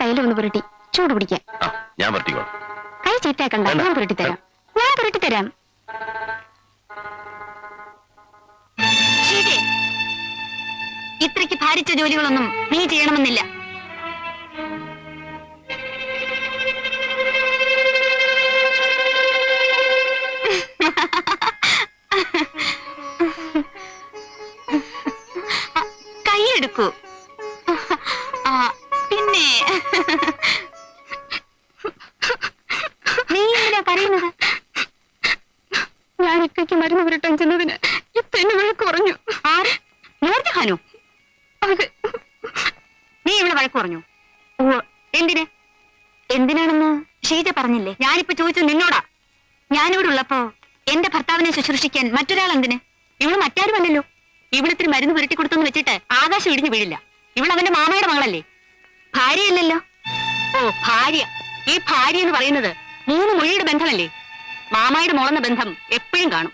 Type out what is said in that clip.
കയ്യിൽ ഒന്ന് പുരട്ടി ചൂട് പിടിക്കാൻ. ഞാൻ പുരട്ടിക്കോ. കൈ ചീത്തയാക്കണ്ട, ഞാൻ പുരട്ടി തരാം. ഞാൻ പുരട്ടി തരാം. ഇത്രയ്ക്ക് ഭാരിച്ച ജോലികളൊന്നും നീ ചെയ്യണമെന്നില്ല. കൈയെടുക്കൂ. പിന്നെ നീ എന്തിനാ കരയുന്നത്? ഞാൻ ഇക്കയ്ക്ക് മരുന്ന് പുരട്ടാൻ ചെന്നതിന് ഇപ്പൊ എന്നെ വഴക്ക് പറഞ്ഞു. ആര്? നൂർജഹാനോ? നീ ഇവിടെ വഴക്ക് പറഞ്ഞു? എന്തിന്? എന്തിനാണെന്ന് ഷീജ പറഞ്ഞില്ലേ? ഞാനിപ്പോ ചോദിച്ചത് നിന്നോടാ. ഞാനിവിടെ ഉള്ളപ്പോ എന്റെ ഭർത്താവിനെ ശുശ്രൂഷിക്കാൻ മറ്റൊരാൾ എന്തിന്? ഇവള് മറ്റാരുമല്ലല്ലോ. ഇവിടത്തിന് മരുന്ന് പുരട്ടി കൊടുത്തെന്ന് വെച്ചിട്ട് ആകാശം ഇടിഞ്ഞു വീഴില്ല. ഇവളവന്റെ മാമയുടെ മകളല്ലേ, ഭാര്യയല്ലല്ലോ. ഓ ഭാര്യ. ഈ ഭാര്യ എന്ന് പറയുന്നത് 3 മൊഴിയുടെ ബന്ധമല്ലേ? മാമായുടെ മോളെന്ന ബന്ധം എപ്പോഴും കാണും.